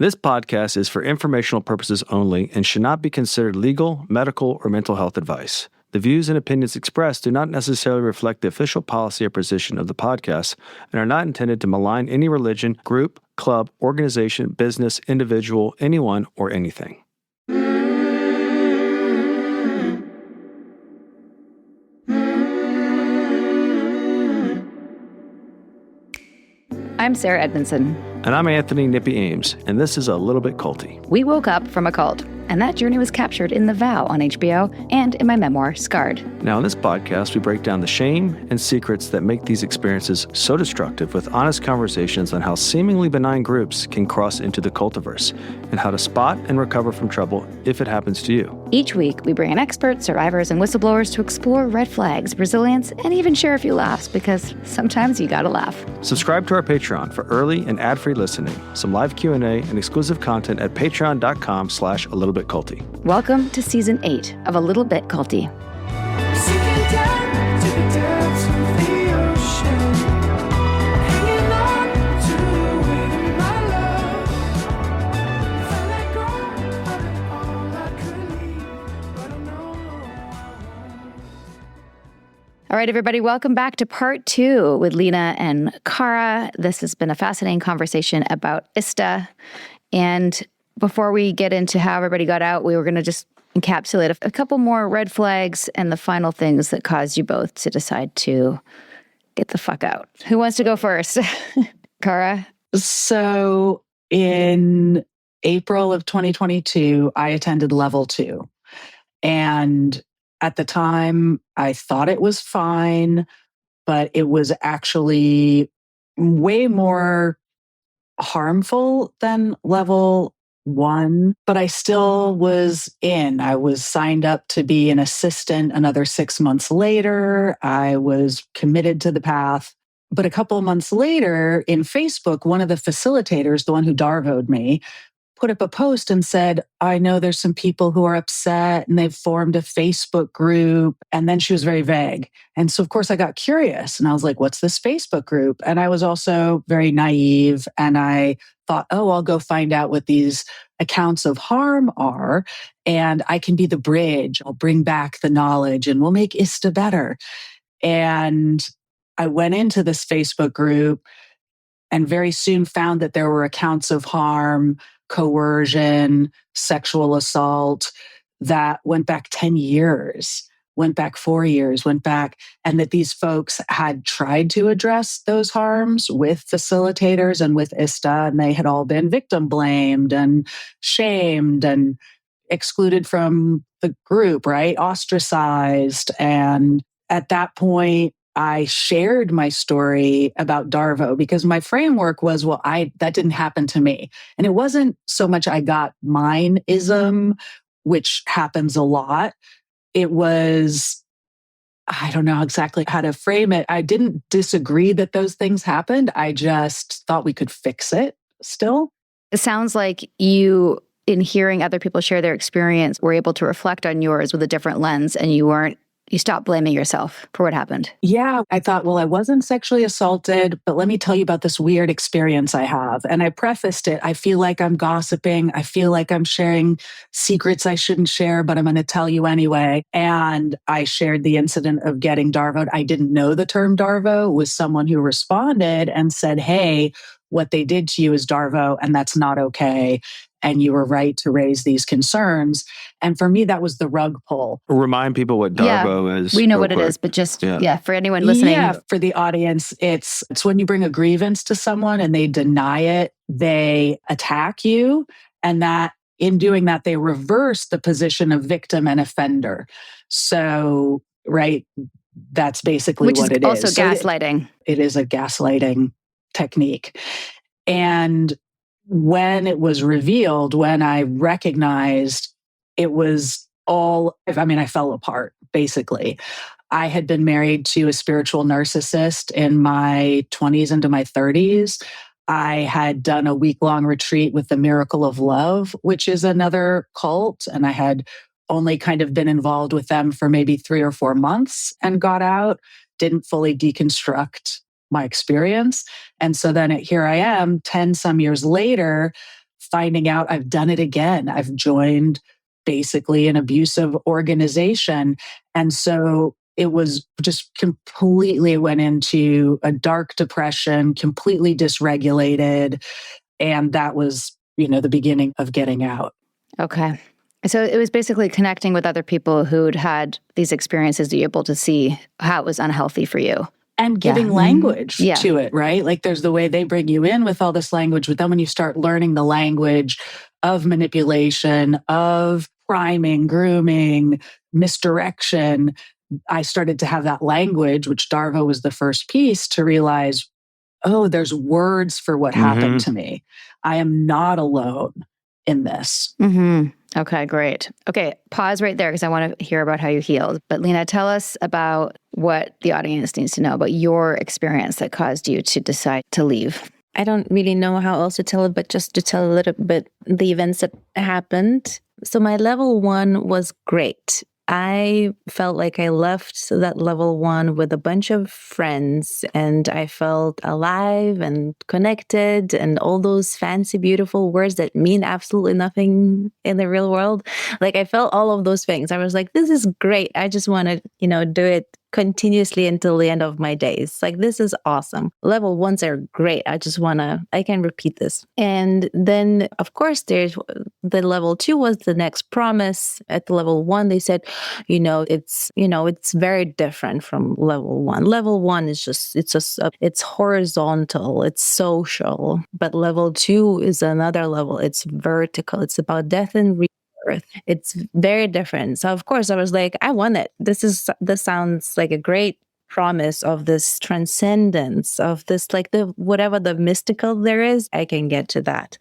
This podcast is for informational purposes only and should not be considered legal, medical, or mental health advice. The views and opinions expressed do not necessarily reflect the official policy or position of the podcast and are not intended to malign any religion, group, club, organization, business, individual, anyone, or anything. I'm Sarah Edmondson. And I'm Anthony Nippy Ames, and this is A Little Bit Culty. We woke up from a cult, and that journey was captured in The Vow on HBO and in my memoir, Scarred. Now, in this podcast, we break down the shame and secrets that make these experiences so destructive with honest conversations on how seemingly benign groups can cross into the cultiverse and how to spot and recover from trouble if it happens to you. Each week, we bring in experts, survivors, and whistleblowers to explore red flags, resilience, and even share a few laughs, because sometimes you gotta laugh. Subscribe to our Patreon for early and ad-free listening, some live Q&A, and exclusive content at patreon.com/alittleBitCulty. Welcome to Season 8 of A Little Bit Culty. All right, everybody, welcome back to part 2 with Lena and Cara. This has been a fascinating conversation about ISTA. And before we get into how everybody got out, we were going to just encapsulate a couple more red flags and the final things that caused you both to decide to get the fuck out. Who wants to go first? Cara? So in April of 2022, I attended level 2. And at the time, I thought it was fine, but it was actually way more harmful than level 1. But I still was in. I was signed up to be an assistant another 6 months later. I was committed to the path. But a couple of months later, in Facebook, one of the facilitators, the one who Darvo'd me, put up a post and said, I know there's some people who are upset and they've formed a Facebook group. And then she was very vague. And so, of course, I got curious and I was like, what's this Facebook group? And I was also very naive. And I thought, oh, I'll go find out what these accounts of harm are. And I can be the bridge. I'll bring back the knowledge and we'll make ISTA better. And I went into this Facebook group and very soon found that there were accounts of harm, coercion, sexual assault that went back 10 years, went back 4 years, and that these folks had tried to address those harms with facilitators and with ISTA, and they had all been victim blamed and shamed and excluded from the group, right? Ostracized. And at that point, I shared my story about Darvo because my framework was, well, that didn't happen to me. And it wasn't so much I got mine-ism, which happens a lot. It was, I don't know exactly how to frame it. I didn't disagree that those things happened. I just thought we could fix it still. It sounds like you, in hearing other people share their experience, were able to reflect on yours with a different lens, and you stopped blaming yourself for what happened. Yeah, I thought, well, I wasn't sexually assaulted, but let me tell you about this weird experience I have. And I prefaced it. I feel like I'm gossiping. I feel like I'm sharing secrets I shouldn't share, but I'm going to tell you anyway. And I shared the incident of getting Darvo'd. I didn't know the term Darvo. It was someone who responded and said, hey, what they did to you is Darvo, and that's not okay. And you were right to raise these concerns. And for me, that was the rug pull. Remind people what Darvo is. We know what it is, but just, for anyone listening. Yeah, for the audience, it's when you bring a grievance to someone and they deny it, they attack you. And that in doing that, they reverse the position of victim and offender. So, right, that's basically what it is. Which is also gaslighting. It is a gaslighting technique. And when it was revealed, when I recognized it was all, I fell apart, basically. I had been married to a spiritual narcissist in my 20s into my 30s. I had done a week-long retreat with the Miracle of Love, which is another cult. And I had only kind of been involved with them for maybe 3 or 4 months and got out, didn't fully deconstruct my experience. And so then here I am 10 some years later, finding out I've done it again. I've joined basically an abusive organization. And so it was just completely went into a dark depression, completely dysregulated. And that was, the beginning of getting out. Okay. So it was basically connecting with other people who'd had these experiences to be able to see how it was unhealthy for you. And giving language to it, right? Like there's the way they bring you in with all this language, but then when you start learning the language of manipulation, of priming, grooming, misdirection, I started to have that language, which Darvo was the first piece to realize, oh, there's words for what happened to me. I am not alone in this. Okay, great. Okay, pause right there because I want to hear about how you healed. But Lena, tell us about what the audience needs to know about your experience that caused you to decide to leave. I don't really know how else to tell it, but just to tell a little bit the events that happened. So my level 1 was great. I felt like I left that level 1 with a bunch of friends, and I felt alive and connected and all those fancy, beautiful words that mean absolutely nothing in the real world. Like I felt all of those things. I was like, this is great. I just want to, do it continuously until the end of my days. Like, this is awesome. Level 1s are great. I can repeat this. And then, of course, there's the level 2 was the next promise. At the level 1, they said, it's very different from level 1. Level 1 is it's horizontal, it's social. But level 2 is another level. It's vertical. It's about death and rebirth. It's very different. So of course I was like, I want it. This sounds like a great promise of this transcendence, of this, like whatever the mystical there is, I can get to that.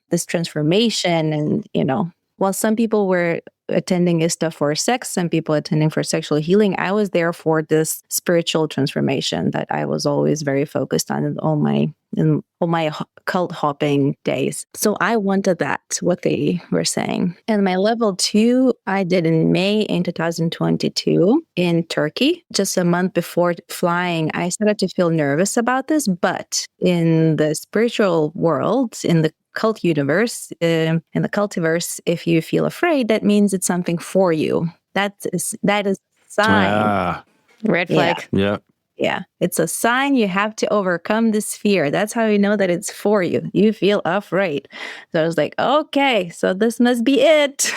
This transformation. And, while some people were attending ISTA for sex, some people attending for sexual healing, I was there for this spiritual transformation that I was always very focused on in all my cult hopping days. So I wanted that, what they were saying. And my level 2, I did in May in 2022 in Turkey. Just a month before flying, I started to feel nervous about this. But in the spiritual world, in the cult universe, in the cultiverse, if you feel afraid, that means it's something for you. That is a sign. Red flag. Yeah. It's a sign you have to overcome this fear. That's how you know that it's for you. You feel afraid. So I was like, okay, so this must be it.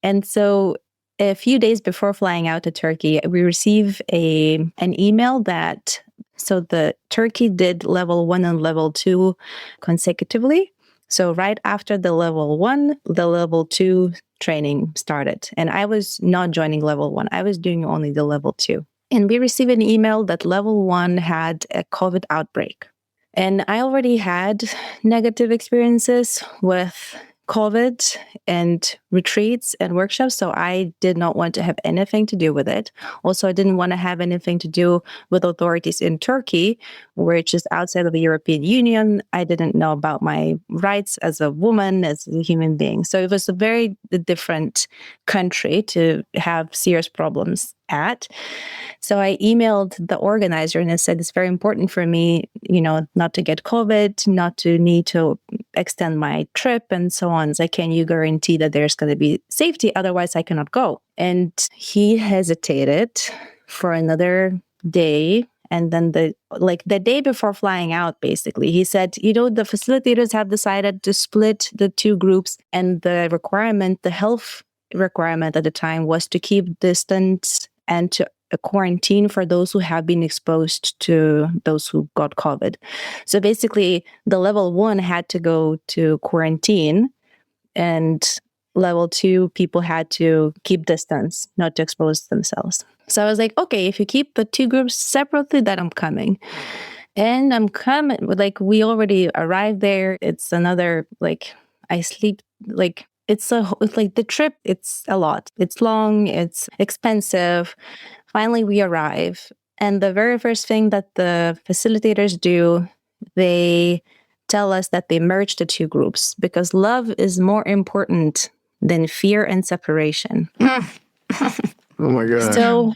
And so a few days before flying out to Turkey, we received an email that, so the Turkey did level 1 and level 2 consecutively. So right after the level 1, the level 2 training started. And I was not joining level 1. I was doing only the level 2. And we received an email that level 1 had a COVID outbreak. And I already had negative experiences with COVID and retreats and workshops, so I did not want to have anything to do with it. Also, I didn't want to have anything to do with authorities in Turkey, which is outside of the European Union. I didn't know about my rights as a woman, as a human being. So it was a very different country to have serious problems at. So I emailed the organizer and I said, it's very important for me, not to get COVID, not to need to extend my trip and so on. So can you guarantee that there's going to be safety? Otherwise, I cannot go. And he hesitated for another day. And then the day before flying out, basically, he said, the facilitators have decided to split the two groups, and the health requirement at the time was to keep distance and to quarantine for those who have been exposed to those who got COVID. So basically, the level 1 had to go to quarantine, and level 2 people had to keep distance, not to expose themselves. So I was like, okay, if you keep the two groups separately, then I'm coming. And I'm coming, we already arrived there. It's another, I sleep, it's the trip, it's a lot. It's long, it's expensive. Finally, we arrive. And the very first thing that the facilitators do, they tell us that they merge the two groups because love is more important than fear and separation. Oh my God. So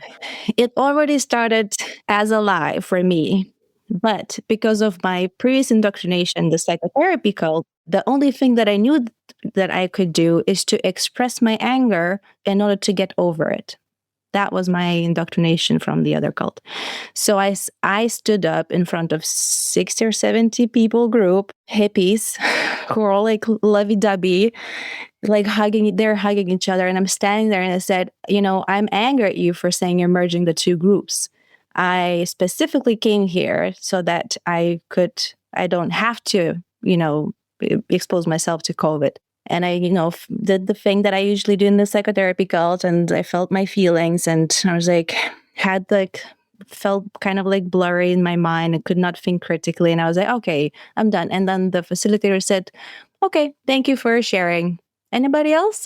it already started as a lie for me. But because of my previous indoctrination, the psychotherapy cult, the only thing that I knew that I could do is to express my anger in order to get over it. That was my indoctrination from the other cult. So I stood up in front of 60 or 70 people group, hippies, who are all like lovey-dovey, like they're hugging each other. And I'm standing there and I said, I'm angry at you for saying you're merging the two groups. I specifically came here so that I don't have to, expose myself to COVID. And I, did the thing that I usually do in the psychotherapy cult, and I felt my feelings, and I was like, felt kind of like blurry in my mind and could not think critically. And I was like, okay, I'm done. And then the facilitator said, okay, thank you for sharing. Anybody else?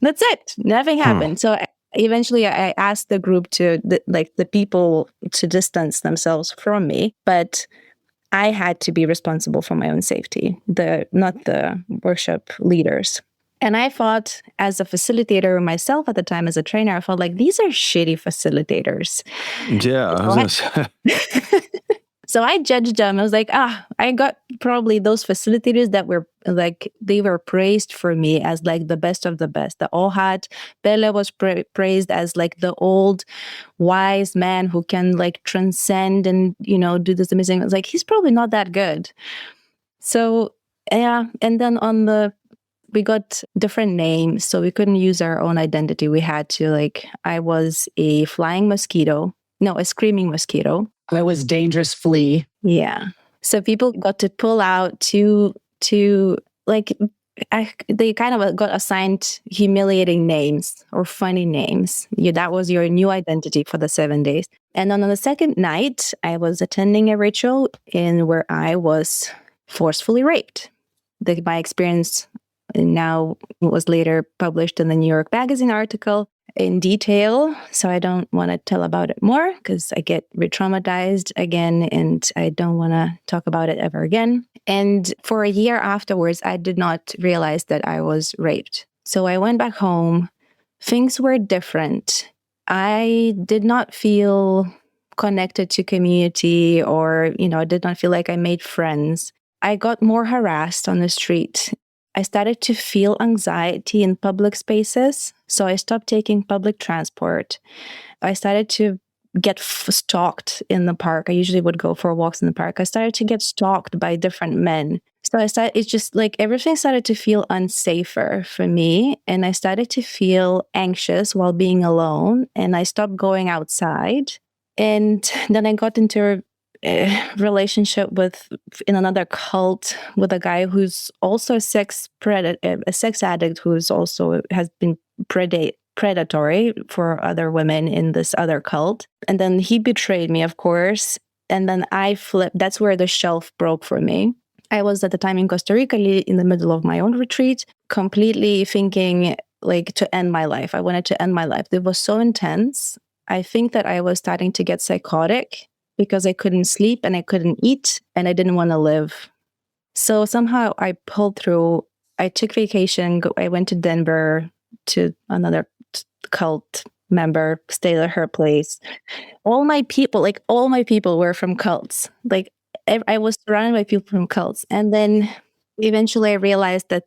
That's it. Nothing happened. So eventually I asked the group the people to distance themselves from me, but I had to be responsible for my own safety, not the workshop leaders. And I thought, as a facilitator myself at the time, as a trainer, I felt like these are shitty facilitators. Yeah. So I judged them. I was like, I got probably those facilitators that were like, they were praised for me as like the best of the best. The Ohat, Pele was praised as like the old wise man who can like transcend and, do this amazing. I was like, he's probably not that good. So, yeah. And then we got different names, so we couldn't use our own identity. We had to I was a flying mosquito. No, a screaming mosquito. I was dangerous flea. Yeah. So people got to pull out they kind of got assigned humiliating names or funny names. That was your new identity for the 7 days. And then on the second night, I was attending a ritual where I was forcefully raped. My experience now was later published in the New York Magazine article in detail. So I don't want to tell about it more because I get re-traumatized again and I don't want to talk about it ever again. And for a year afterwards, I did not realize that I was raped. So I went back home. Things were different. I did not feel connected to community or, I did not feel like I made friends. I got more harassed on the street. I started to feel anxiety in public spaces, so I stopped taking public transport. I started to get stalked in the park. I usually would go for walks in the park. I started to get stalked by different men. So it's just like everything started to feel unsafer for me, and I started to feel anxious while being alone, and I stopped going outside. And then I got into a relationship in another cult with a guy who's also a sex addict who's also has been predatory for other women in this other cult. And then he betrayed me, of course. And then I flipped. That's where the shelf broke for me. I was at the time in Costa Rica in the middle of my own retreat, completely thinking to end my life. I wanted to end my life. It was so intense. I think that I was starting to get psychotic because I couldn't sleep and I couldn't eat and I didn't want to live. So somehow I pulled through. I took vacation. I went to Denver to another cult member, stayed at her place. All my people were from cults. I was surrounded by people from cults. And then eventually I realized that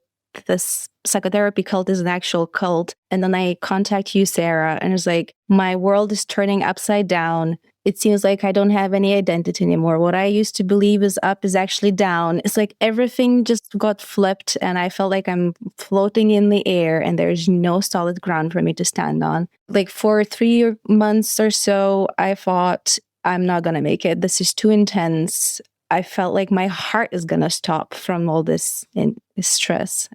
this psychotherapy cult is an actual cult. And then I contact you, Sarah, and it's like, my world is turning upside down. It seems like I don't have any identity anymore. What I used to believe is up is actually down. It's like everything just got flipped and I felt like I'm floating in the air and there's no solid ground for me to stand on. For 3 months or so, I thought, I'm not going to make it. This is too intense. I felt like my heart is going to stop from all this stress.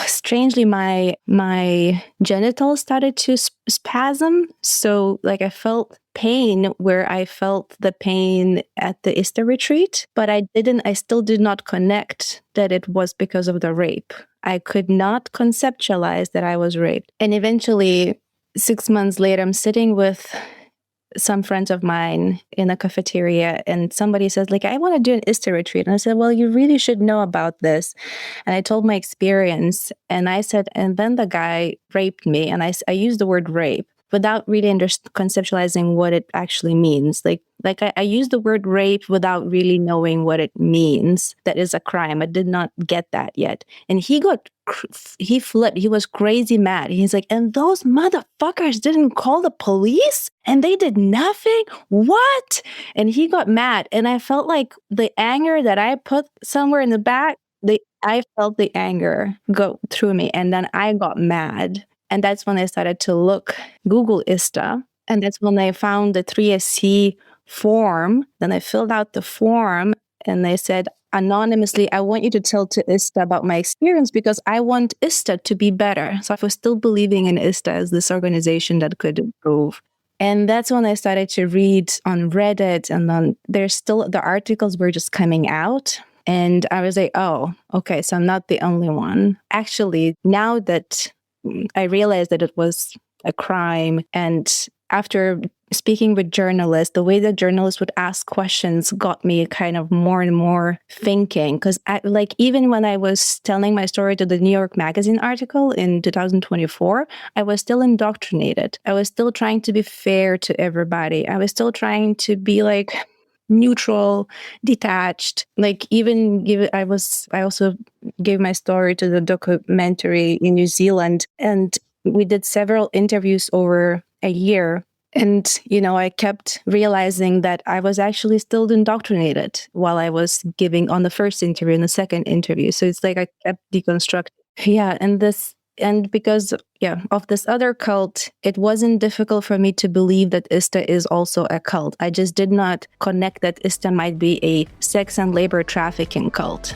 Strangely, my genitals started to spasm. So I felt pain where I felt the pain at the ISTA retreat, but I still did not connect that it was because of the rape. I could not conceptualize that I was raped. And eventually, 6 months later, I'm sitting with some friends of mine in a cafeteria and somebody says I want to do an ISTA retreat. And I said, well, you really should know about this. And I told my experience and I said, and then the guy raped me. And I used the word rape. without really conceptualizing what it actually means. I use the word rape without really knowing what it means. That is a crime. I did not get that yet. And he flipped. He was crazy mad. He's like, and those motherfuckers didn't call the police and they did nothing? What? And he got mad. And I felt like the anger that I put somewhere in the back, I felt the anger go through me. And then I got mad. And that's when I started to Google ISTA. And that's when I found the 3SC form. Then I filled out the form and they said, anonymously, I want you to tell to ISTA about my experience because I want ISTA to be better. So I was still believing in ISTA as this organization that could improve. And that's when I started to read on Reddit, and then the articles were just coming out. And I was like, oh, okay, so I'm not the only one. Actually, now that I realized that it was a crime, and after speaking with journalists, the way that journalists would ask questions got me kind of more and more thinking. Because even when I was telling my story to the New York Magazine article in 2024, I was still indoctrinated. I was still trying to be fair to everybody. I was still trying to be neutral, detached. I also gave my story to the documentary in New Zealand, and we did several interviews over a year. And, I kept realizing that I was actually still indoctrinated while I was giving on the first interview and the second interview. So it's like I kept deconstructing. Yeah. And because of this other cult, it wasn't difficult for me to believe that ISTA is also a cult. I just did not connect that ISTA might be a sex and labor trafficking cult.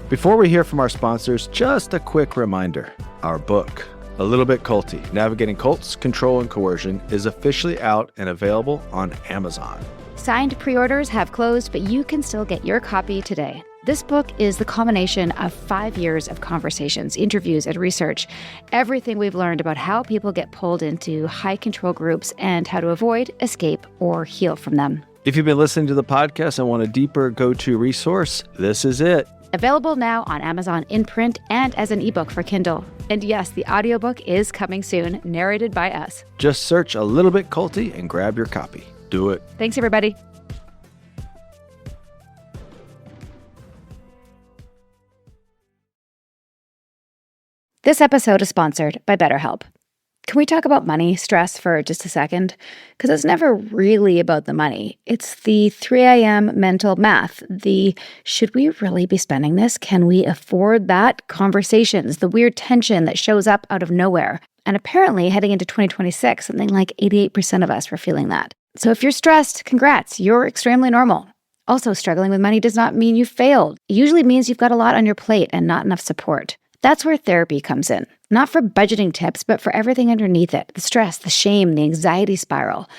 Before we hear from our sponsors, just a quick reminder. Our book, A Little Bit Culty, Navigating Cults, Control, and Coercion, is officially out and available on Amazon. Signed pre-orders have closed, but you can still get your copy today. This book is the culmination of 5 years of conversations, interviews, and research. Everything we've learned about how people get pulled into high control groups and how to avoid, escape, or heal from them. If you've been listening to the podcast and want a deeper go-to resource, this is it. Available now on Amazon in print and as an ebook for Kindle. And yes, the audiobook is coming soon, narrated by us. Just search A Little Bit Culty and grab your copy. Do it. Thanks, everybody. This episode is sponsored by BetterHelp. Can we talk about money stress for just a second? Because it's never really about the money. It's the 3 a.m. mental math. The should we really be spending this? Can we afford that? Conversations, the weird tension that shows up out of nowhere. And apparently, heading into 2026, something like 88% of us were feeling that. So if you're stressed, congrats, you're extremely normal. Also, struggling with money does not mean you failed. It usually means you've got a lot on your plate and not enough support. That's where therapy comes in. Not for budgeting tips, but for everything underneath it. The stress, the shame, the anxiety spiral.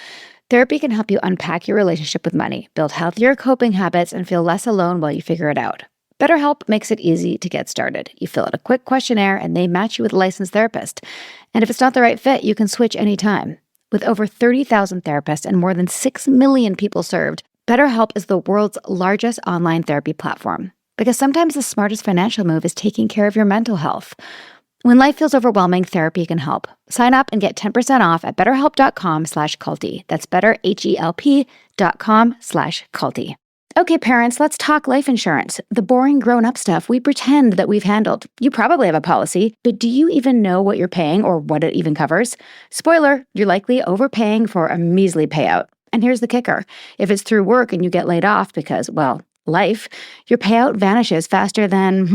Therapy can help you unpack your relationship with money, build healthier coping habits, and feel less alone while you figure it out. BetterHelp makes it easy to get started. You fill out a quick questionnaire and they match you with a licensed therapist. And if it's not the right fit, you can switch anytime. With over 30,000 therapists and more than 6 million people served, BetterHelp is the world's largest online therapy platform. Because sometimes the smartest financial move is taking care of your mental health. When life feels overwhelming, therapy can help. Sign up and get 10% off at betterhelp.com/culty. That's betterhelp.com/culty. Okay, parents, let's talk life insurance. The boring grown-up stuff we pretend that we've handled. You probably have a policy, but do you even know what you're paying or what it even covers? Spoiler, you're likely overpaying for a measly payout. And here's the kicker. If it's through work and you get laid off because, life, your payout vanishes faster than,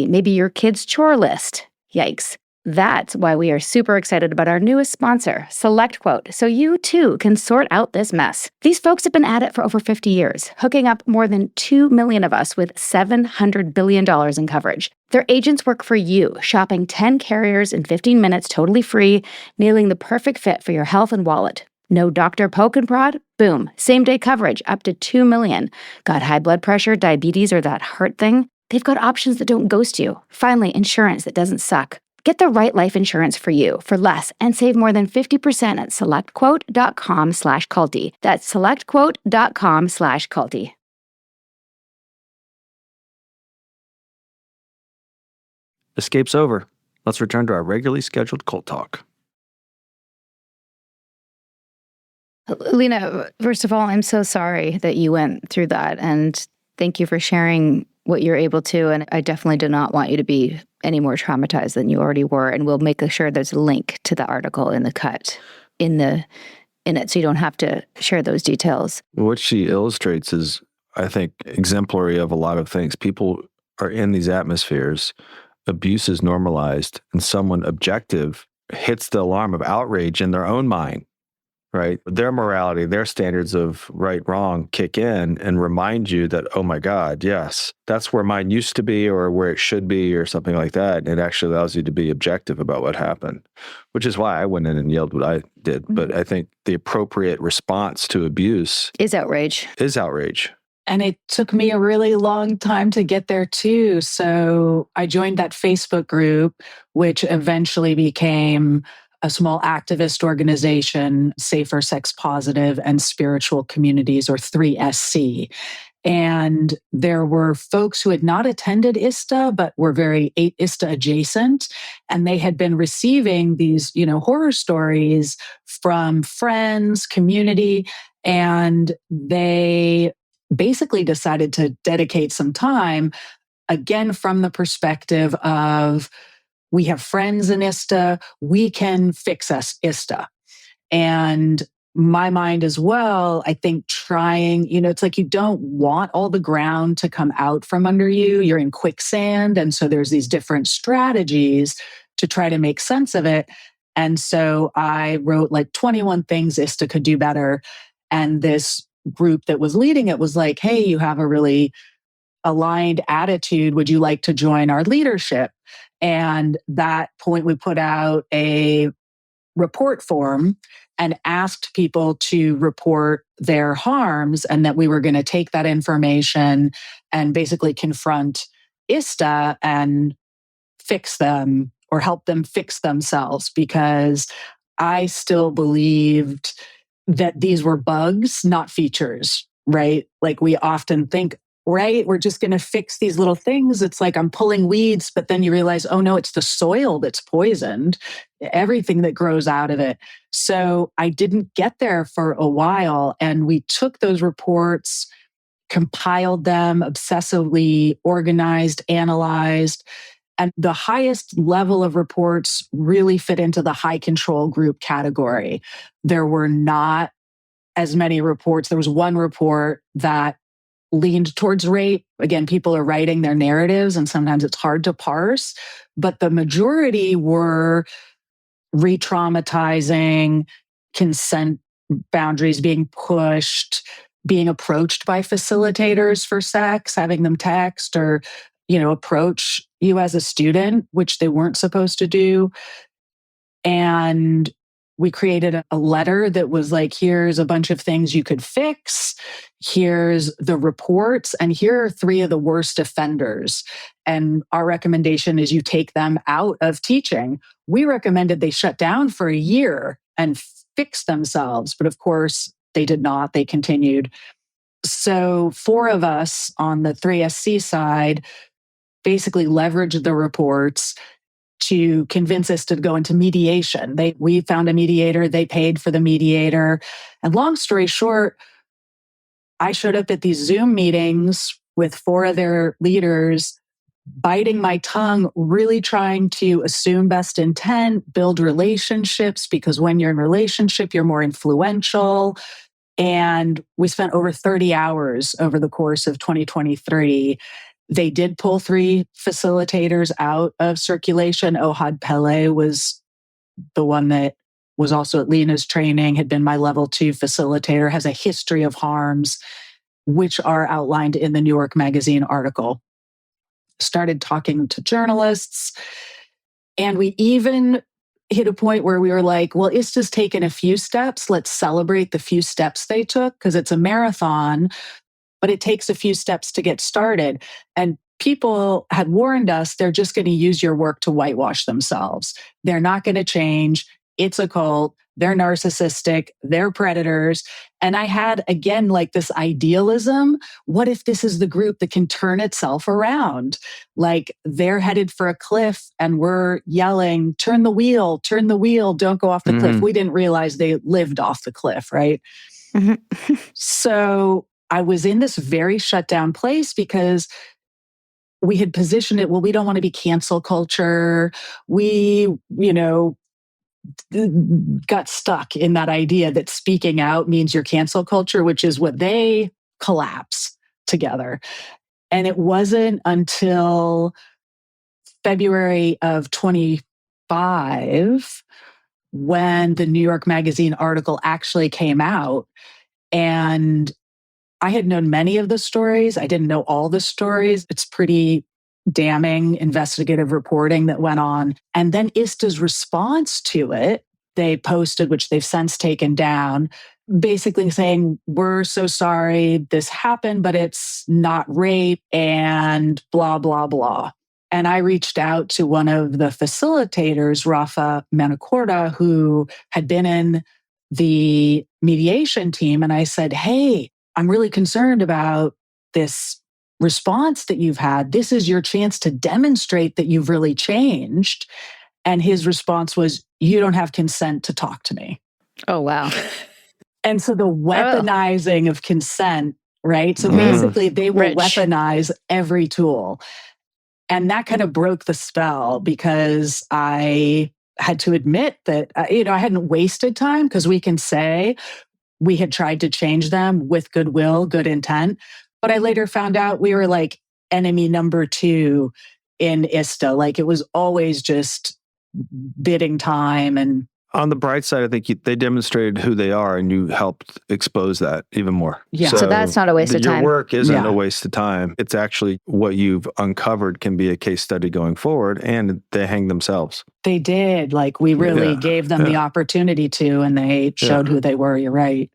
maybe your kid's chore list. Yikes. That's why we are super excited about our newest sponsor, SelectQuote, so you too can sort out this mess. These folks have been at it for over 50 years, hooking up more than 2 million of us with $700 billion in coverage. Their agents work for you, shopping 10 carriers in 15 minutes totally free, nailing the perfect fit for your health and wallet. No doctor poke and prod? Boom. Same-day coverage up to $2 million. Got high blood pressure, diabetes, or that heart thing? They've got options that don't ghost you. Finally, insurance that doesn't suck. Get the right life insurance for you for less and save more than 50% at selectquote.com/culty. That's selectquote.com/culty. Escape's over. Let's return to our regularly scheduled cult talk. Lena, first of all, I'm so sorry that you went through that. And thank you for sharing what you're able to. And I definitely do not want you to be any more traumatized than you already were. And we'll make sure there's a link to the article in the cut in it, so you don't have to share those details. What she illustrates is, I think, exemplary of a lot of things. People are in these atmospheres, abuse is normalized, and someone objective hits the alarm of outrage in their own mind, right? Their morality, their standards of right, wrong kick in and remind you that, oh my God, yes, that's where mine used to be or where it should be or something like that. And it actually allows you to be objective about what happened, which is why I went in and yelled what I did. Mm-hmm. But I think the appropriate response to abuse is outrage. And it took me a really long time to get there too. So I joined that Facebook group, which eventually became a small activist organization, Safer Sex Positive and Spiritual Communities, or 3SC. And there were folks who had not attended ISTA, but were very ISTA adjacent. And they had been receiving these, horror stories from friends, community, and they basically decided to dedicate some time, again, from the perspective of, we have friends in ISTA, we can fix us ISTA. And my mind as well, I think trying, it's like you don't want all the ground to come out from under you. You're in quicksand. And so there's these different strategies to try to make sense of it. And so I wrote like 21 things ISTA could do better. And this group that was leading it was like, hey, you have a really aligned attitude. Would you like to join our leadership? And that point, we put out a report form and asked people to report their harms, and that we were going to take that information and basically confront ISTA and fix them or help them fix themselves, because I still believed that these were bugs, not features, right? Like we often think, right, we're just going to fix these little things. It's like I'm pulling weeds, but then you realize, oh no, it's the soil that's poisoned, everything that grows out of it. So I didn't get there for a while. And we took those reports, compiled them, obsessively organized, analyzed. And the highest level of reports really fit into the high control group category. There were not as many reports. There was one report that leaned towards rape. Again, people are writing their narratives and sometimes it's hard to parse, but the majority were re-traumatizing, consent boundaries being pushed, being approached by facilitators for sex, having them text or, approach you as a student, which they weren't supposed to do. And we created a letter that was like, here's a bunch of things you could fix. Here's the reports. And here are 3 of the worst offenders. And our recommendation is you take them out of teaching. We recommended they shut down for a year and fix themselves. But of course, they did not. They continued. So 4 of us on the 3SC side basically leveraged the reports to convince us to go into mediation. We found a mediator, they paid for the mediator. And long story short, I showed up at these Zoom meetings with 4 of their leaders, biting my tongue, really trying to assume best intent, build relationships, because when you're in relationship, you're more influential. And we spent over 30 hours over the course of 2023. They did pull 3 facilitators out of circulation. Ohad Pele was the one that was also at Lena's training, had been my level 2 facilitator, has a history of harms, which are outlined in the New York Magazine article. Started talking to journalists. And we even hit a point where we were like, well, ISTA's taken a few steps. Let's celebrate the few steps they took, because it's a marathon, but it takes a few steps to get started. And people had warned us, they're just going to use your work to whitewash themselves. They're not going to change. It's a cult. they're narcissistic, they're predators. And I had, again, like this idealism. What if this is the group that can turn itself around? Like they're headed for a cliff and we're yelling, turn the wheel, don't go off the cliff. We didn't realize they lived off the cliff, right? So I was in this very shut down place because we had positioned it, well, we don't want to be cancel culture. We, got stuck in that idea that speaking out means you're cancel culture, which is what they collapse together. And it wasn't until February of 25 when the New York Magazine article actually came out. And I had known many of the stories. I didn't know all the stories. It's pretty damning investigative reporting that went on. And then ISTA's response to it, they posted, which they've since taken down, basically saying, we're so sorry this happened, but it's not rape and blah, blah, blah. And I reached out to one of the facilitators, Rafa Manacorda, who had been in the mediation team. And I said, hey, I'm really concerned about this response that you've had. This is your chance to demonstrate that you've really changed. And his response was, you don't have consent to talk to me. Oh, wow. And so the weaponizing of consent, right? So basically they will weaponize every tool. And that kind of broke the spell because I had to admit that, I hadn't wasted time because we can say we had tried to change them with goodwill, good intent. But I later found out we were like enemy number 2 in ISTA. Like it was always just bidding time. And on the bright side, I think they demonstrated who they are and you helped expose that even more. Yeah. So that's not a waste of time. Your work isn't a waste of time. It's actually what you've uncovered can be a case study going forward, and they hang themselves. They did. Like we really gave them the opportunity to, and they showed who they were. You're right.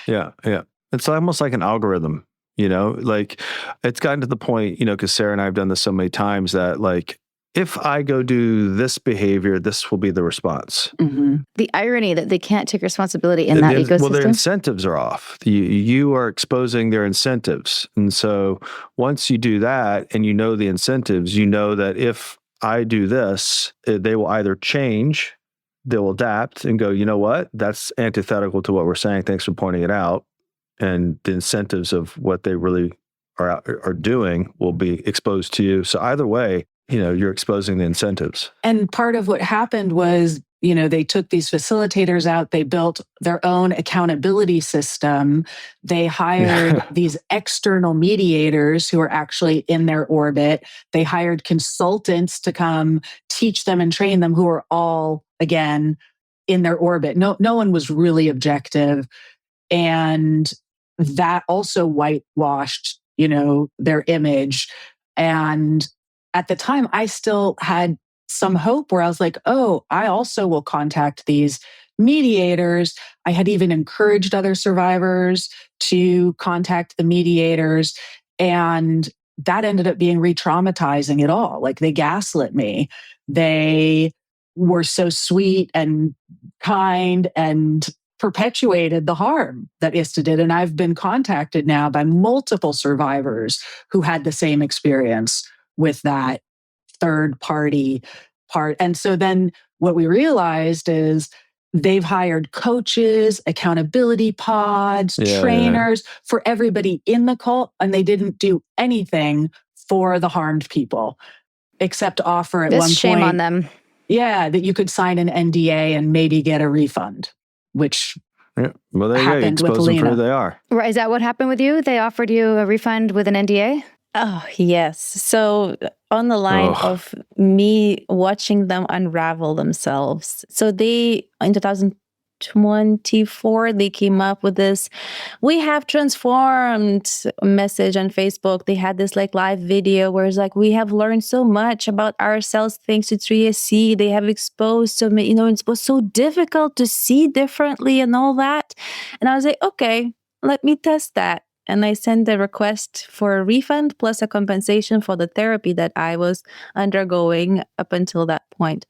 Yeah. Yeah. It's almost like an algorithm, like it's gotten to the point, because Sarah and I have done this so many times that like, if I go do this behavior, this will be the response. The irony that they can't take responsibility in that ecosystem. Well, their incentives are off. You are exposing their incentives. And so once you do that and you know the incentives, you know that if I do this, they will either change, they will adapt and go, you know what? That's antithetical to what we're saying. Thanks for pointing it out. And the incentives of what they really are doing will be exposed to you. So either way, you're exposing the incentives. And part of what happened was, they took these facilitators out. They built their own accountability system. They hired these external mediators who are actually in their orbit. They hired consultants to come teach them and train them who are all, again, in their orbit. No one was really objective. And that also whitewashed, their image. And at the time, I still had some hope where I was like, oh, I also will contact these mediators. I had even encouraged other survivors to contact the mediators. And that ended up being re-traumatizing it all. Like they gaslit me. They were so sweet and kind and perpetuated the harm that ISTA did. And I've been contacted now by multiple survivors who had the same experience with that third party part. And so then what we realized is they've hired coaches, accountability pods, trainers for everybody in the cult. And they didn't do anything for the harmed people except offer at one point. Shame on them. Yeah, that you could sign an NDA and maybe get a refund, which well, there happened you go. with Expose them Lena. for who they are. Right, is that what happened with you? They offered you a refund with an NDA? Oh, yes. So on the line of me watching them unravel themselves. So they, in 2024, they came up with this, we have transformed message on Facebook. They had this like live video where it's like, we have learned so much about ourselves thanks to 3SC. They have exposed so many, it was so difficult to see differently and all that. And I was like, okay, let me test that. And I sent a request for a refund plus a compensation for the therapy that I was undergoing up until that point.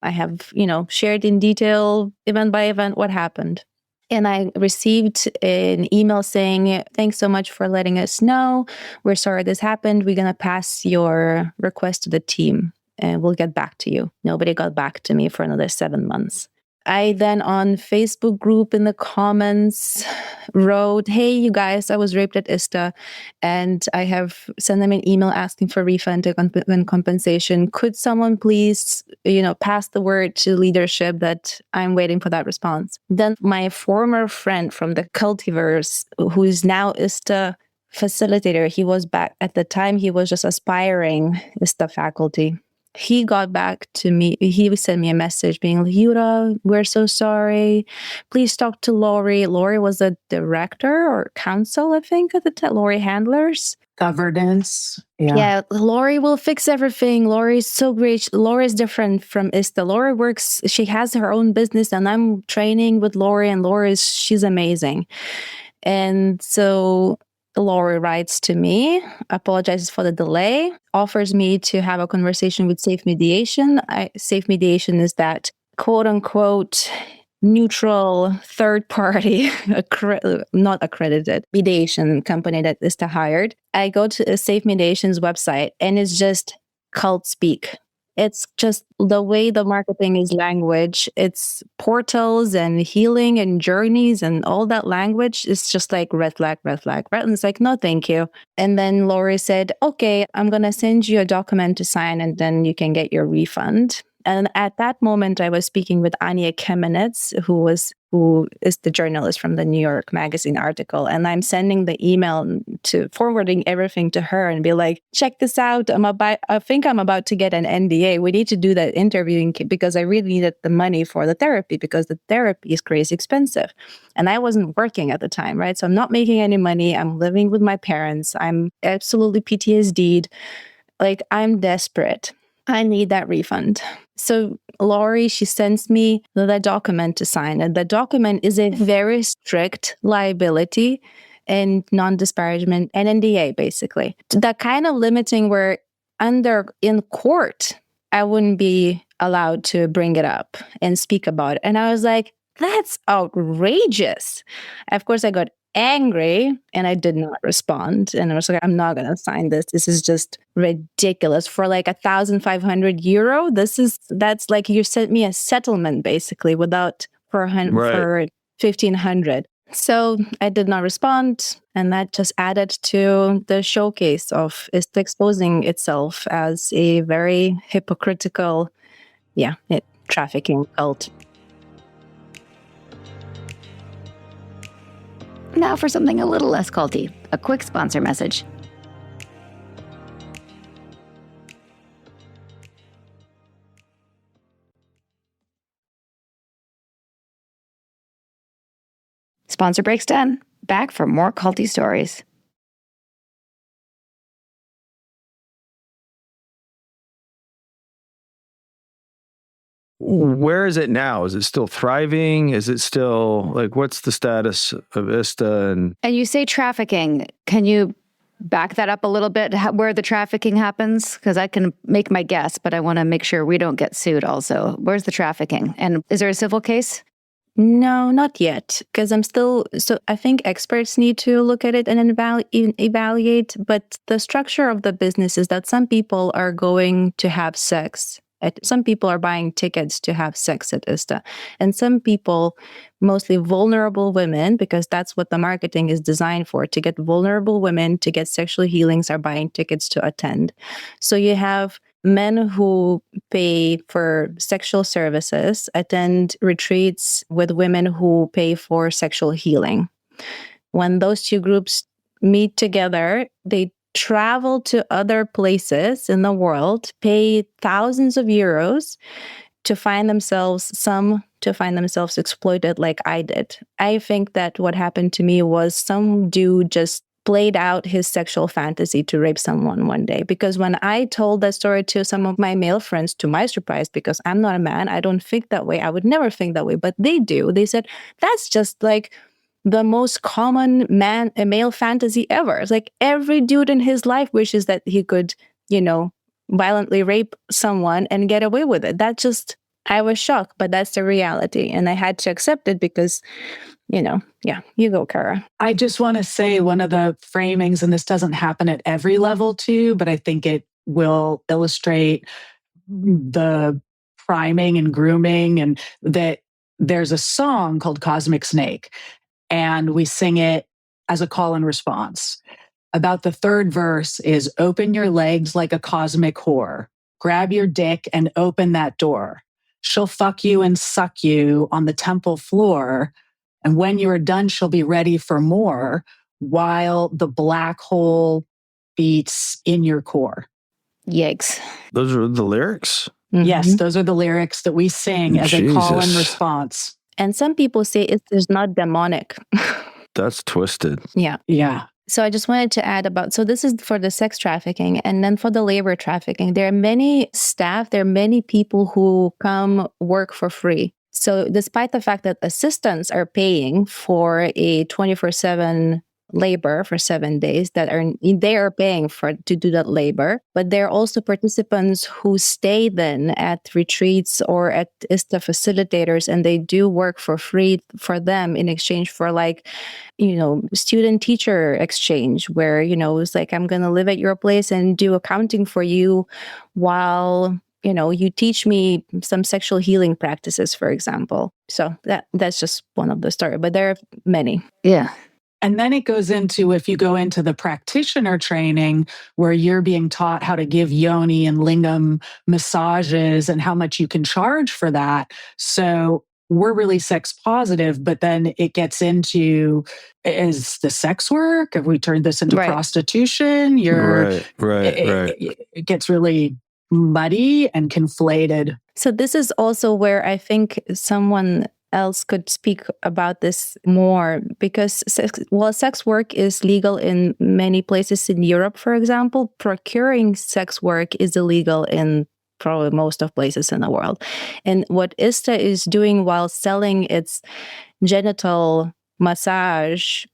I have, shared in detail, event by event, what happened. And I received an email saying, thanks so much for letting us know. We're sorry this happened. We're going to pass your request to the team and we'll get back to you. Nobody got back to me for another 7 months. I then on Facebook group in the comments wrote, hey, you guys, I was raped at ISTA and I have sent them an email asking for refund and compensation. Could someone please, pass the word to leadership that I'm waiting for that response? Then my former friend from the Cultiverse, who is now ISTA facilitator, he was back at the time, he was just aspiring ISTA faculty. He got back to me. He sent me a message being like, Yura, we're so sorry. Please talk to Lori. Lori was a director or counsel, I think, at the time. Lori Handlers. Governance. Yeah, Lori will fix everything. Lori's so great. Lori's different from ISTA. Lori works, she has her own business and I'm training with Lori and she's amazing. And so Lori writes to me, apologizes for the delay, offers me to have a conversation with Safe Mediation. Safe Mediation is that quote unquote neutral third party, not accredited mediation company that ISTA hired. I go to Safe Mediation's website and it's just cult speak. It's just the way the marketing is language. It's portals and healing and journeys and all that language. It's just like red flag, red flag, red. And it's like, no, thank you. And then Lori said, okay, I'm going to send you a document to sign and then you can get your refund. And at that moment, I was speaking with Anya Kamenetz, who is the journalist from the New York Magazine article. And I'm sending the email to forwarding everything to her and be like, check this out. I think I'm about to get an NDA. We need to do that interviewing because I really needed the money for the therapy because the therapy is crazy expensive. And I wasn't working at the time, right? So I'm not making any money. I'm living with my parents. I'm absolutely PTSD'd. Like, I'm desperate. I need that refund. So Lori, she sends me the document to sign. And the document is a very strict liability and non-disparagement, an NDA, basically. That kind of limiting where in court, I wouldn't be allowed to bring it up and speak about it. And I was like, that's outrageous. Of course, I got angry and I did not respond. And I was like, I'm not going to sign this. This is just ridiculous. For like €1,500, that's like you sent me a settlement basically for 1,500. So I did not respond. And that just added to the showcase of ISTA exposing itself as a very hypocritical, trafficking cult. Now for something a little less culty, a quick sponsor message. Sponsor break's done. Back for more culty stories. Where is it now? Is it still thriving? Is it still what's the status of ISTA? And you say trafficking. Can you back that up a little bit? Where the trafficking happens? Because I can make my guess, but I want to make sure we don't get sued also. Where's the trafficking? And is there a civil case? No, not yet. Because I think experts need to look at it and evaluate. But the structure of the business is that some people are going to have sex. Some people are buying tickets to have sex at ISTA. And some people, mostly vulnerable women, because that's what the marketing is designed for, to get vulnerable women to get sexual healings, are buying tickets to attend. So you have men who pay for sexual services, attend retreats with women who pay for sexual healing. When those two groups meet together, they travel to other places in the world, pay thousands of euros to find themselves exploited like I did. I think that what happened to me was some dude just played out his sexual fantasy to rape someone one day. Because when I told that story to some of my male friends, to my surprise, because I'm not a man, I don't think that way. I would never think that way, but they do. They said, that's just like the most common male fantasy ever. It's like every dude in his life wishes that he could, violently rape someone and get away with it. That just I was shocked, but that's the reality. And I had to accept it because, you go, Cara. I just want to say one of the framings, and this doesn't happen at every level too, but I think it will illustrate the priming and grooming, and that there's a song called Cosmic Snake, and we sing it as a call and response. About the third verse is open your legs like a cosmic whore. Grab your dick and open that door. She'll fuck you and suck you on the temple floor. And when you're done, she'll be ready for more while the black hole beats in your core. Yikes. Those are the lyrics? Mm-hmm. Yes, those are the lyrics that we sing as a call and response. And some people say it's not demonic. That's twisted. Yeah. Yeah. So I just wanted to add so this is for the sex trafficking, and then for the labor trafficking, there are many staff, there are many people who come work for free. So despite the fact that assistants are paying for a 24/7 labor for 7 days, they are paying to do that labor, but there are also participants who stay then at retreats or at ISTA facilitators, and they do work for free for them in exchange for student teacher exchange, where it's like, I'm going to live at your place and do accounting for you while you teach me some sexual healing practices, for example. So that's just one of the stories, but there are many. Yeah. And then it goes into, if you go into the practitioner training where you're being taught how to give yoni and lingam massages and how much you can charge for that. So we're really sex positive, but then it gets into, is the sex work? Have we turned this into prostitution? Right. It gets really muddy and conflated. So this is also where I think someone else could speak about this more, because sex work is legal in many places in Europe, for example. Procuring sex work is illegal in probably most of places in the world. And what ISTA is doing while selling its genital massage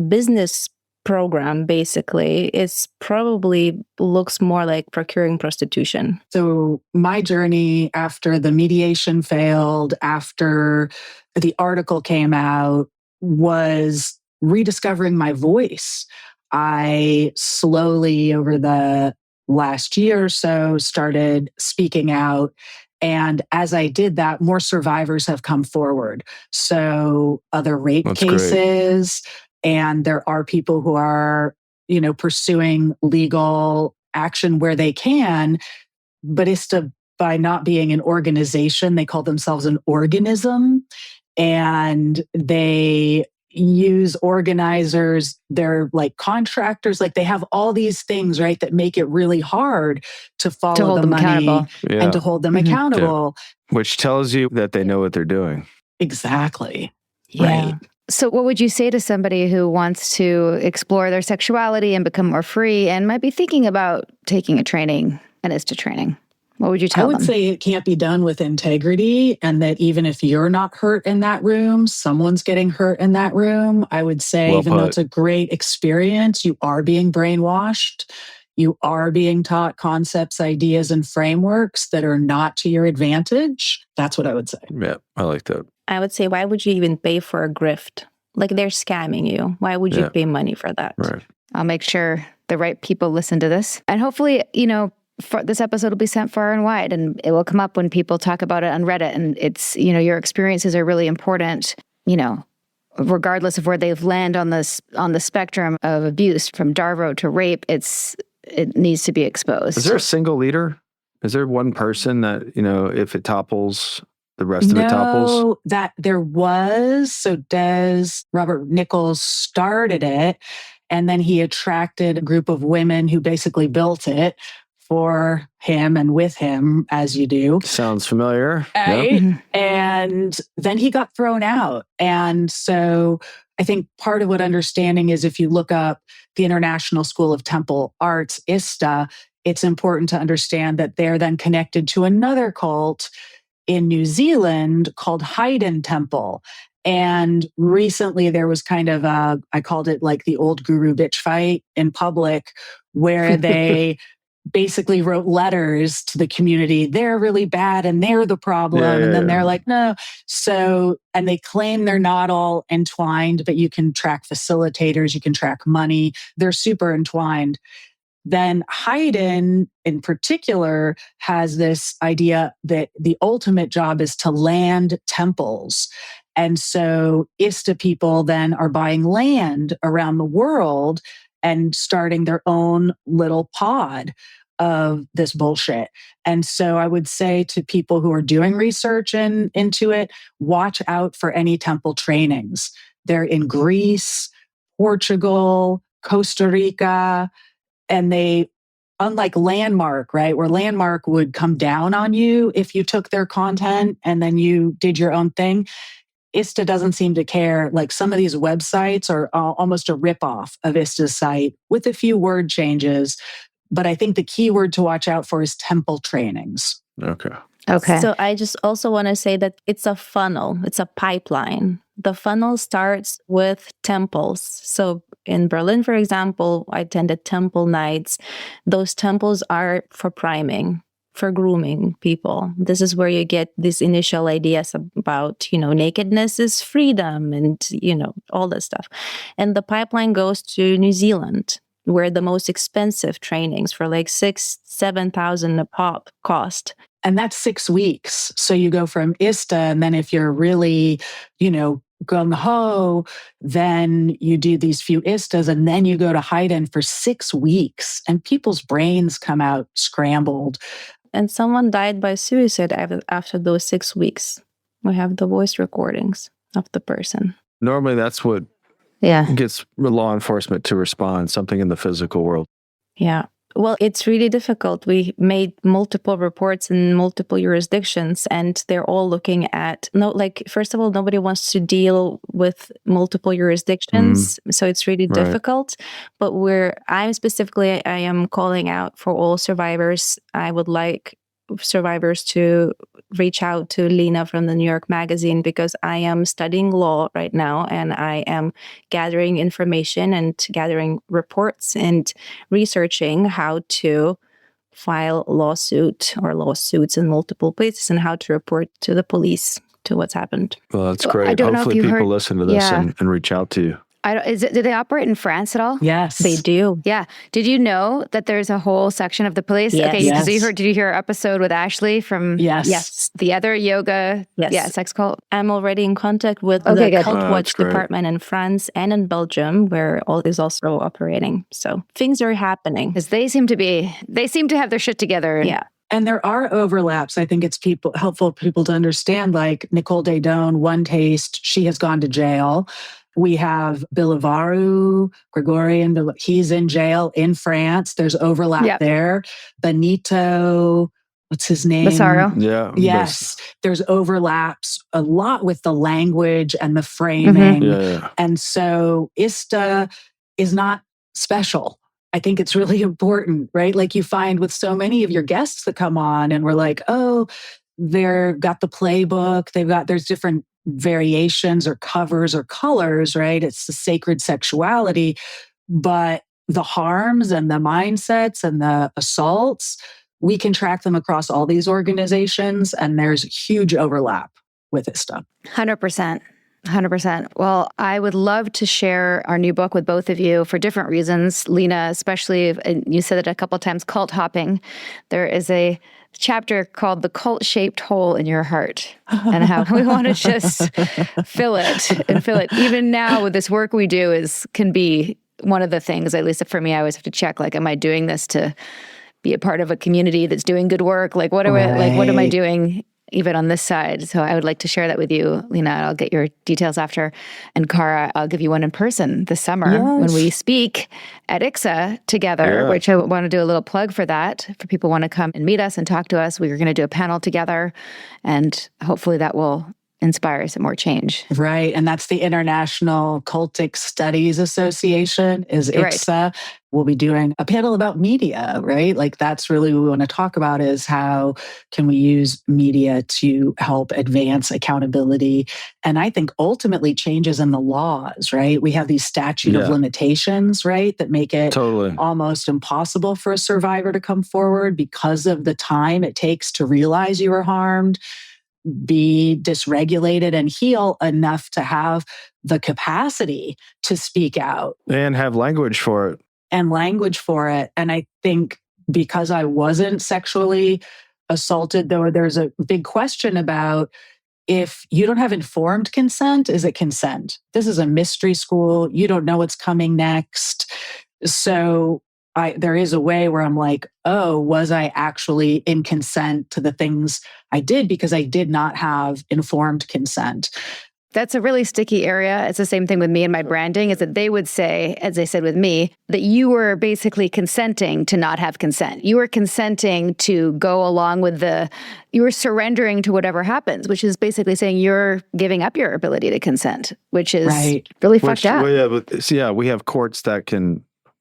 business program, basically, is probably looks more like procuring prostitution. So my journey after the mediation failed, after the article came out, was rediscovering my voice. I slowly, over the last year or so, started speaking out. And as I did that, more survivors have come forward. So other rape cases, great. And there are people who are, pursuing legal action where they can, but ISTA, by not being an organization, they call themselves an organism, and they use organizers. They're like contractors, like they have all these things, right, that make it really hard to follow the money and to hold them accountable. Yeah. Which tells you that they know what they're doing. Exactly. Yeah. Right. So what would you say to somebody who wants to explore their sexuality and become more free and might be thinking about taking a training, an ISTA training? What would you tell them? I would say it can't be done with integrity, and that even if you're not hurt in that room, someone's getting hurt in that room. I would say, even though it's a great experience, you are being brainwashed. You are being taught concepts, ideas, and frameworks that are not to your advantage. That's what I would say. Yeah, I like that. I would say, why would you even pay for a grift? Like, they're scamming you. Why would you pay money for that? Right. I'll make sure the right people listen to this. And hopefully, this episode will be sent far and wide, and it will come up when people talk about it on Reddit. And it's, your experiences are really important, regardless of where they've landed on the spectrum of abuse, from Darvo to rape. It needs to be exposed. Is there a single leader? Is there one person that, if it topples, the rest of it topples? No, that there was. So Robert Nichols started it, and then he attracted a group of women who basically built it for him and with him, as you do. Sounds familiar. Right? Yep. And then he got thrown out. And so I think part of what understanding is, if you look up the International School of Temple Arts, ISTA, it's important to understand that they're then connected to another cult in New Zealand called Haydn Temple. And recently there was kind of I called it like the old guru bitch fight in public, where they basically wrote letters to the community. They're really bad and they're the problem. And then they're like, no. So, and they claim they're not all entwined, but you can track facilitators, you can track money. They're super entwined. Then Haydn, in particular, has this idea that the ultimate job is to land temples. And so ISTA people then are buying land around the world and starting their own little pod of this bullshit. And so I would say to people who are doing research into it, watch out for any temple trainings. They're in Greece, Portugal, Costa Rica, and they, unlike Landmark, right, where Landmark would come down on you if you took their content and then you did your own thing, ISTA doesn't seem to care. Like some of these websites are almost a ripoff of ISTA's site with a few word changes. But I think the key word to watch out for is temple trainings. Okay. So I just also want to say that it's a funnel. It's a pipeline. The funnel starts with temples. So in Berlin, for example, I attended temple nights. Those temples are for priming, for grooming people. This is where you get these initial ideas about, nakedness is freedom and, all this stuff. And the pipeline goes to New Zealand, where the most expensive trainings for like 6,000-7,000 a pop cost. And that's 6 weeks. So you go from ISTA, and then if you're really, gung-ho, then you do these few ISTAs, and then you go to Haydn for 6 weeks, and people's brains come out scrambled. And someone died by suicide after those 6 weeks. We have the voice recordings of the person. Normally that's what gets law enforcement to respond, something in the physical world. Yeah. Well, it's really difficult. We made multiple reports in multiple jurisdictions, and they're all looking at, first of all, nobody wants to deal with multiple jurisdictions. So it's really difficult. But I am calling out for all survivors. I would like survivors to reach out to Lena from the New York Magazine, because I am studying law right now, and I am gathering information and gathering reports and researching how to file lawsuits in multiple places and how to report to the police to what's happened. Well, that's great. Hopefully people listen to this and reach out to you. Do they operate in France at all? Yes. They do. Yeah. Did you know that there's a whole section of the police? Yes. Okay. Yes. So did you hear our episode with Ashley from the other yoga sex cult? I'm already in contact with the Cult Watch department in France and in Belgium, where all is also operating. So things are happening. Because they seem to have their shit together. Yeah. And there are overlaps. I think it's helpful for people to understand, like Nicole Daydon, One Taste, she has gone to jail. We have Bilivaru, Gregorian, he's in jail in France. There's overlap there. Benito, what's his name? Massaro. Yeah. Yes. There's overlaps a lot with the language and the framing. And so ISTA is not special. I think it's really important, right? Like you find with so many of your guests that come on and we're like, oh, they've got the playbook. There's different variations or covers or colors, right? It's the sacred sexuality, but the harms and the mindsets and the assaults, we can track them across all these organizations, and there's huge overlap with this stuff. 100%. 100%. Well, I would love to share our new book with both of you for different reasons. Lena, especially, and you said it a couple of times, cult hopping. There is a chapter called The Cult-Shaped Hole in Your Heart, and how we want to just fill it. Even now with this work we do can be one of the things, at least for me, I always have to check, like, am I doing this to be a part of a community that's doing good work? Like, what am I doing even on this side? So I would like to share that with you, Lena. I'll get your details after. And Cara, I'll give you one in person this summer when we speak at ICSA together, which I want to do a little plug for that. For people who want to come and meet us and talk to us, we're going to do a panel together. And hopefully that will inspire some more change. Right. And that's the International Cultic Studies Association, is ISTA. Right. We'll be doing a panel about media, right? Like that's really what we want to talk about, is how can we use media to help advance accountability? And I think ultimately changes in the laws, right? We have these statute of limitations, right? That make it almost impossible for a survivor to come forward because of the time it takes to realize you were harmed, be dysregulated, and heal enough to have the capacity to speak out. And have language for it. And I think because I wasn't sexually assaulted, though, there's a big question about if you don't have informed consent, is it consent? This is a mystery school. You don't know what's coming next. So there is a way where I'm like, oh, was I actually in consent to the things I did because I did not have informed consent? That's a really sticky area. It's the same thing with me and my branding, is that they would say, as they said with me, that you were basically consenting to not have consent. You were consenting to go along with you were surrendering to whatever happens, which is basically saying you're giving up your ability to consent, which is really fucked up. Well, we have courts that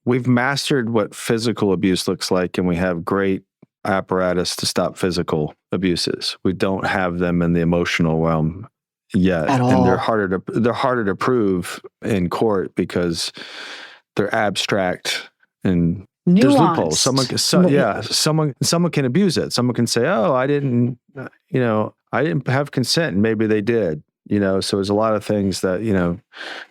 we've mastered what physical abuse looks like, and we have great apparatus to stop physical abuses. We don't have them in the emotional realm yet, and they're harder to prove in court because they're abstract and nuanced. There's loopholes. Someone can abuse it. Someone can say, "Oh, I didn't have consent," and maybe they did. So there's a lot of things that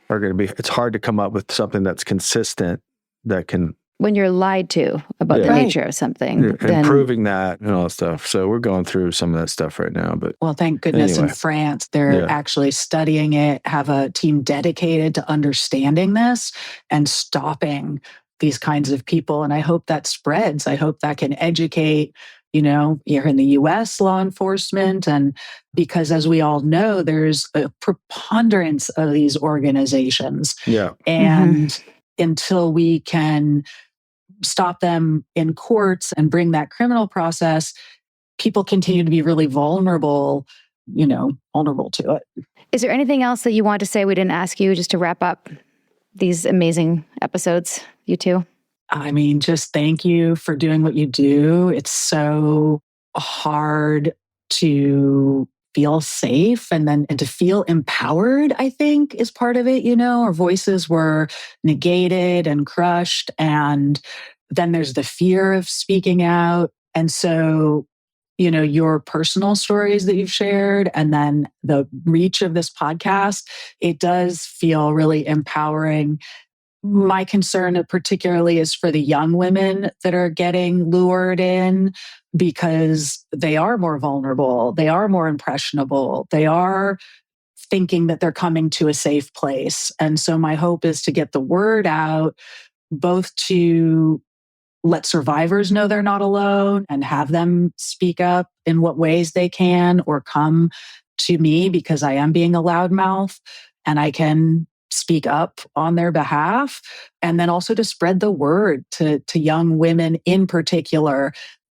are going to be. It's hard to come up with something that's consistent that can. When you're lied to about the nature of something. And proving that and all that stuff. So we're going through some of that stuff right now. But thank goodness in France, they're actually studying it, have a team dedicated to understanding this and stopping these kinds of people. And I hope that spreads. I hope that can educate, here in the US law enforcement. And because as we all know, there's a preponderance of these organizations. Yeah. And until we can stop them in courts and bring that criminal process, people continue to be really vulnerable to it. Is there anything else that you want to say we didn't ask you, just to wrap up these amazing episodes, you two? I mean, just thank you for doing what you do. It's so hard to feel safe and to feel empowered, I think, is part of it. Our voices were negated and crushed. And then there's the fear of speaking out. And so, your personal stories that you've shared and then the reach of this podcast, it does feel really empowering. My concern particularly is for the young women that are getting lured in, because they are more vulnerable, they are more impressionable, they are thinking that they're coming to a safe place. And so my hope is to get the word out, both to let survivors know they're not alone and have them speak up in what ways they can, or come to me because I am being a loudmouth and I can speak up on their behalf. And then also to spread the word to young women in particular,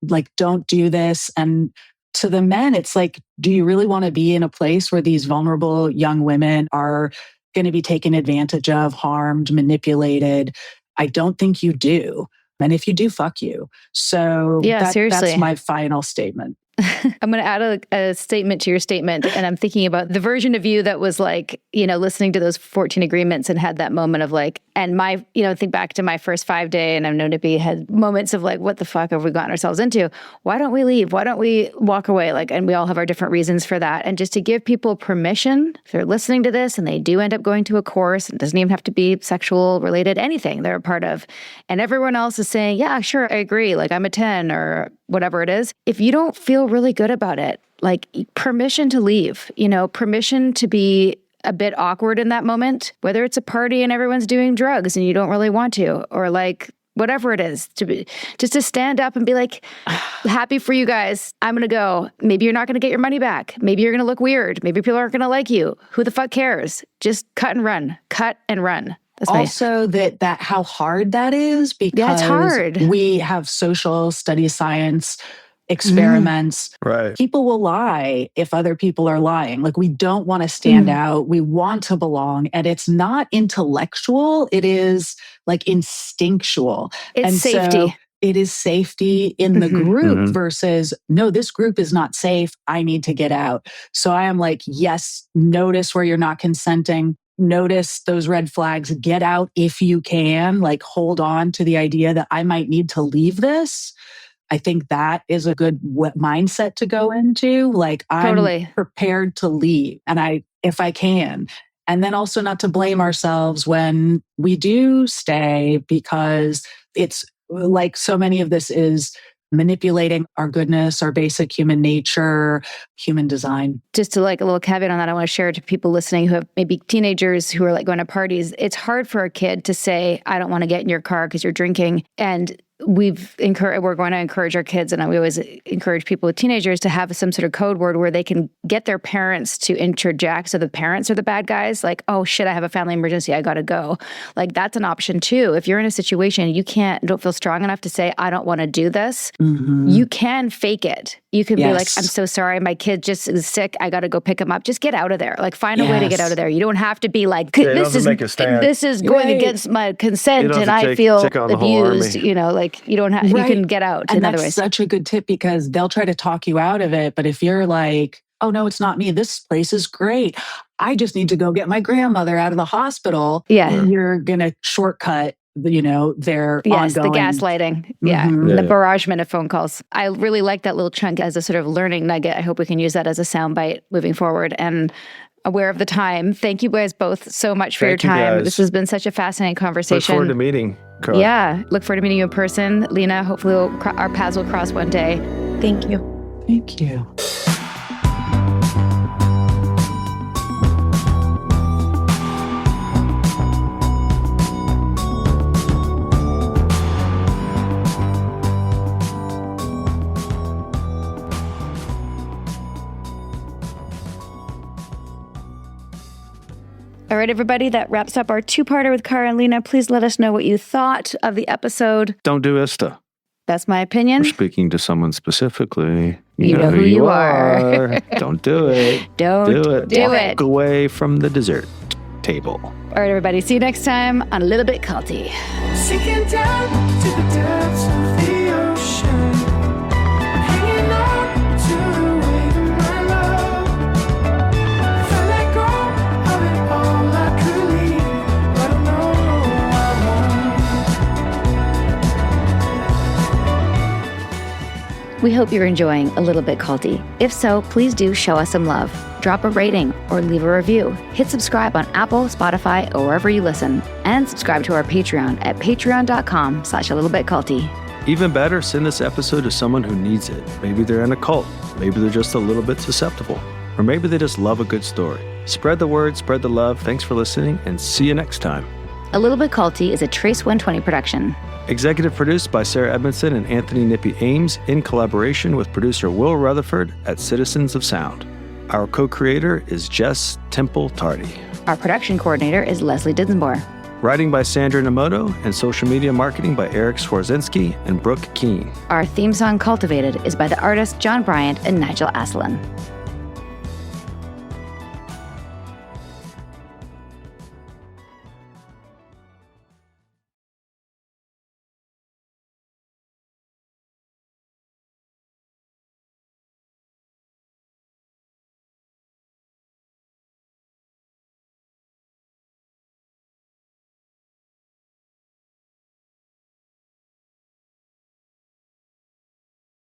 like, don't do this. And to the men, it's like, do you really want to be in a place where these vulnerable young women are going to be taken advantage of, harmed, manipulated? I don't think you do. And if you do, fuck you. So seriously. That's my final statement. I'm going to add a statement to your statement. And I'm thinking about the version of you that was like, listening to those 14 agreements and had that moment of like, and my, think back to my first 5-day, and I've known Nippy had moments of like, what the fuck have we gotten ourselves into? Why don't we leave? Why don't we walk away? Like, and we all have our different reasons for that. And just to give people permission, if they're listening to this and they do end up going to a course, it doesn't even have to be sexual related, anything they're a part of. And everyone else is saying, yeah, sure, I agree. Like, I'm a 10 or whatever it is. If you don't feel really good about it, like, permission to leave, permission to be a bit awkward in that moment, whether it's a party and everyone's doing drugs and you don't really want to, or like whatever it is, just to stand up and be like, happy for you guys. I'm going to go. Maybe you're not going to get your money back. Maybe you're going to look weird. Maybe people aren't going to like you. Who the fuck cares? Just cut and run. Cut and run. Also, that how hard that is, because it's hard. We have social studies science experiments. Right. People will lie if other people are lying. Like, we don't want to stand out. We want to belong. And it's not intellectual. It is like instinctual. It's safety. So it is safety in the group versus, no, this group is not safe. I need to get out. So I am like, yes, notice where you're not consenting. Notice those red flags. Get out if you can. Like, hold on to the idea that I might need to leave this. I think that is a good mindset to go into. Like, I'm prepared to leave, and if I can. And then also not to blame ourselves when we do stay, because it's like so many of this is manipulating our goodness, our basic human nature, human design. Just to like a little caveat on that, I want to share to people listening who have maybe teenagers who are like going to parties. It's hard for a kid to say, I don't want to get in your car because you're drinking. And we're going to encourage our kids, and we always encourage people with teenagers to have some sort of code word where they can get their parents to interject. So the parents are the bad guys, like, oh shit, I have a family emergency, I gotta go. Like, that's an option too. If you're in a situation you don't feel strong enough to say, I don't want to do this, you can fake it. You can be like, I'm so sorry, my kid just is sick, I gotta go pick him up. Just get out of there. Like, find a way to get out of there. You don't have to be like, this is going against my consent and I feel abused. You know, like, you don't have, you can get out in other ways. That's such a good tip, because they'll try to talk you out of it. But if you're like, oh no, it's not me, this place is great, I just need to go get my grandmother out of the hospital. Yeah. You're going to shortcut, their ongoing. The gaslighting. Yeah. The barragement of phone calls. I really like that little chunk as a sort of learning nugget. I hope we can use that as a soundbite moving forward. And aware of the time. Thank you guys both so much for your time. This has been such a fascinating conversation. Look forward to meeting Cara. Yeah. Look forward to meeting you in person. Lena, hopefully our paths will cross one day. Thank you. Thank you. All right, everybody, that wraps up our two-parter with Cara and Lena. Please let us know what you thought of the episode. Don't do ISTA. That's my opinion. We're speaking to someone specifically. You know who you are. Don't do it. Don't do it. Walk away from the dessert table. All right, everybody. See you next time on A Little Bit Culty. Sinking down to the depths of the ocean, hanging on to the weight of my love. If I let go of it all, I could leave, but I know I won't. We hope you're enjoying A Little Bit Culty. If so, please do show us some love. Drop a rating or leave a review. Hit subscribe on Apple, Spotify, or wherever you listen. And subscribe to our Patreon at patreon.com/alittleBitCulty. Even better, send this episode to someone who needs it. Maybe they're in a cult. Maybe they're just a little bit susceptible. Or maybe they just love a good story. Spread the word, spread the love. Thanks for listening, and see you next time. A Little Bit Culty is a Trace 120 production. Executive produced by Sarah Edmondson and Anthony Nippy Ames in collaboration with producer Will Rutherford at Citizens of Sound. Our co-creator is Jess Temple Tardy. Our production coordinator is Leslie Dinsmore. Writing by Sandra Namoto and social media marketing by Eric Swarzinski and Brooke Keene. Our theme song, Cultivated, is by the artists John Bryant and Nigel Aslan.